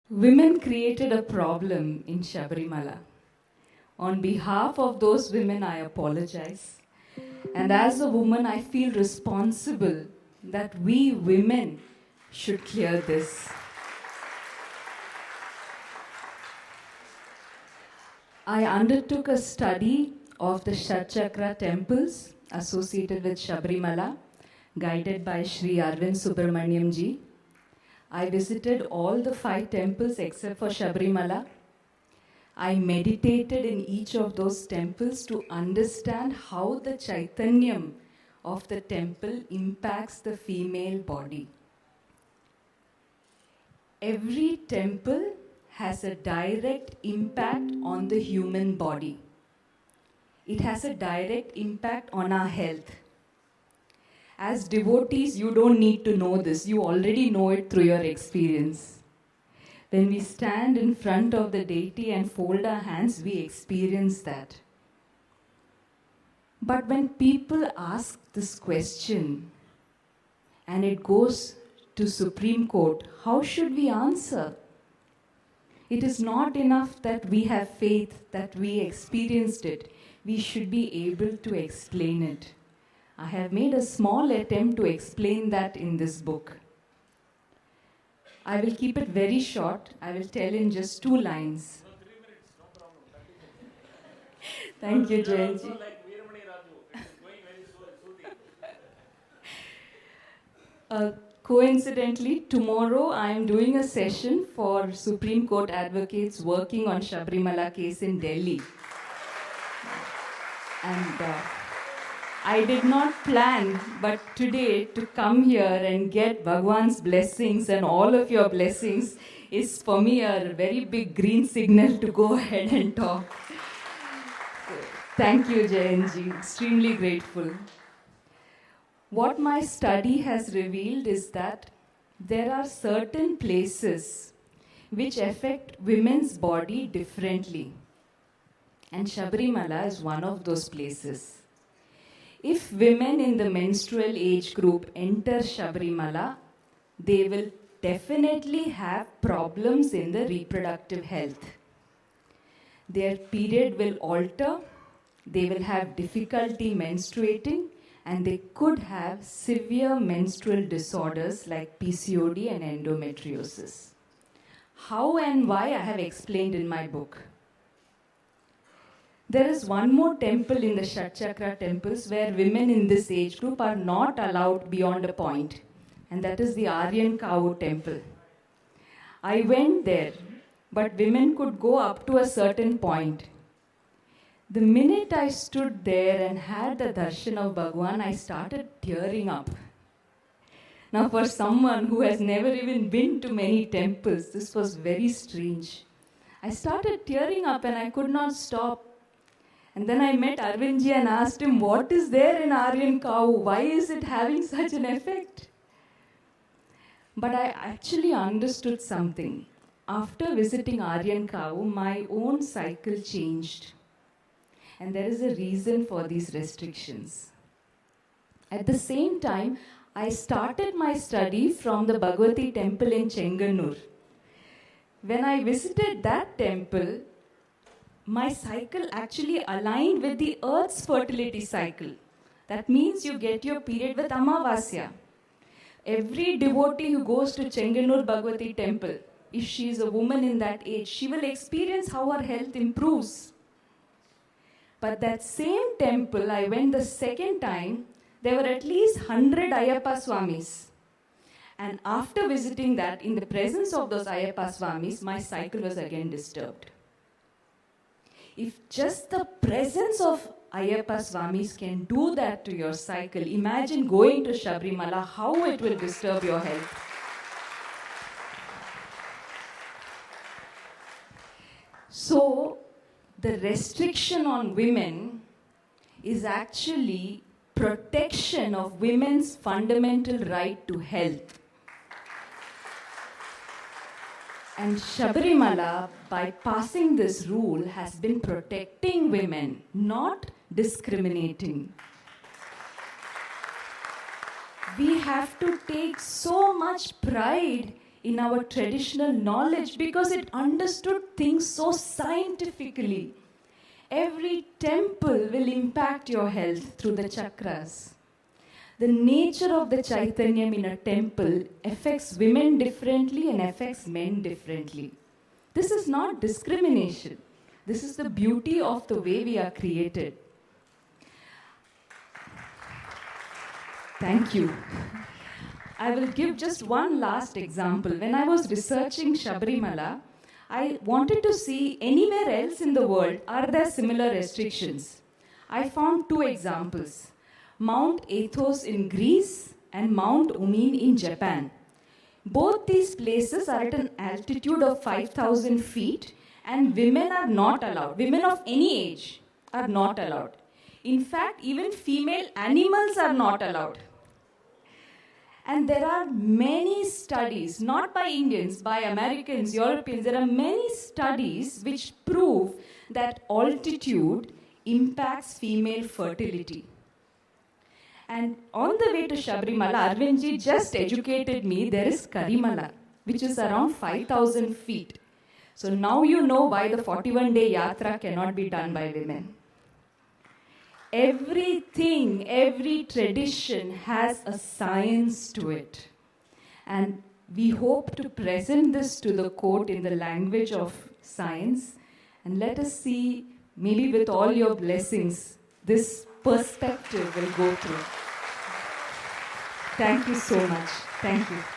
Women created a problem in Shabrimala. On behalf of those women, I apologize. And as a woman, I feel responsible that we women should clear this. I undertook a study of the Shatchakra temples associated with Shabrimala, guided by Sri Arvind Subramaniam ji. I visited all the 5 temples except for Shabrimala. I meditated in each of those temples to understand how the Chaitanyam of the temple impacts the female body. Every temple has a direct impact on the human body. It has a direct impact on our health. As devotees, you don't need to know this. You already know it through your experience. When we stand in front of the deity and fold our hands, we experience that. But when people ask this question and it goes to Supreme Court, how should we answer? It is not enough that we have faith, that we experienced it. We should be able to explain it. I have made a small attempt to explain that in this book. I will keep it very short. I will tell in just 2 lines. No, 3 minutes, no problem. 30 minutes. Thank you, We are Jayanji. also like Veeramani Raju. It is going very soothing. Coincidentally, tomorrow I am doing a session for Supreme Court advocates working on Shabrimala case in Delhi. And I did not plan, but today to come here and get Bhagwan's blessings and all of your blessings is for me a very big green signal to go ahead and talk. Thank you, Jayanji. Extremely grateful. What my study has revealed is that there are certain places which affect women's body differently. And Shabrimala is one of those places. If women in the menstrual age group enter Shabrimala, they will definitely have problems in the reproductive health. Their period will alter, they will have difficulty menstruating, and they could have severe menstrual disorders like PCOD and endometriosis. How and why I have explained in my book. There is one more temple in the Shatchakra temples where women in this age group are not allowed beyond a point, and that is the Aryan Cow temple. I went there, but women could go up to a certain point. The minute I stood there and had the darshan of Bhagwan, I started tearing up. Now, for someone who has never even been to many temples, this was very strange. I started tearing up and I could not stop. And then I met Arvindji and asked him, what is there in Aryan Cow? Why is it having such an effect? But I actually understood something. After visiting Aryan Cow, my own cycle changed. And there is a reason for these restrictions. At the same time, I started my study from the Bhagwati temple in Chenganur. When I visited that temple, my cycle actually aligned with the earth's fertility cycle. That means you get your period with Amavasya. Every devotee who goes to Chenganur Bhagwati temple, if she is a woman in that age, she will experience how her health improves. But that same temple, I went the second time, there were at least 100 Ayyappa Swamis. And after visiting that, in the presence of those Ayyappa Swamis, my cycle was again disturbed. If just the presence of Ayyappa Swamis can do that to your cycle, imagine going to Shabrimala, how it will disturb your health. So, the restriction on women is actually protection of women's fundamental right to health. And Shabrimala, by passing this rule, has been protecting women, not discriminating. We have to take so much pride in our traditional knowledge because it understood things so scientifically. Every temple will impact your health through the chakras. The nature of the Chaitanyam in a temple affects women differently and affects men differently. This is not discrimination. This is the beauty of the way we are created. Thank you. I will give just one last example. When I was researching Shabrimala, I wanted to see anywhere else in the world, are there similar restrictions? I found two examples. Mount Athos in Greece and Mount Umin in Japan. Both these places are at an altitude of 5,000 feet and women are not allowed. Women of any age are not allowed. In fact, even female animals are not allowed. And there are many studies, not by Indians, by Americans, Europeans, there are many studies which prove that altitude impacts female fertility. And on the way to Shabrimala, Arvindji just educated me, there is Karimala, which is around 5,000 feet. So now you know why the 41-day yatra cannot be done by women. Everything, every tradition has a science to it. And we hope to present this to the court in the language of science. And let us see, maybe with all your blessings, this perspective will go through. Thank you so much. Thank you.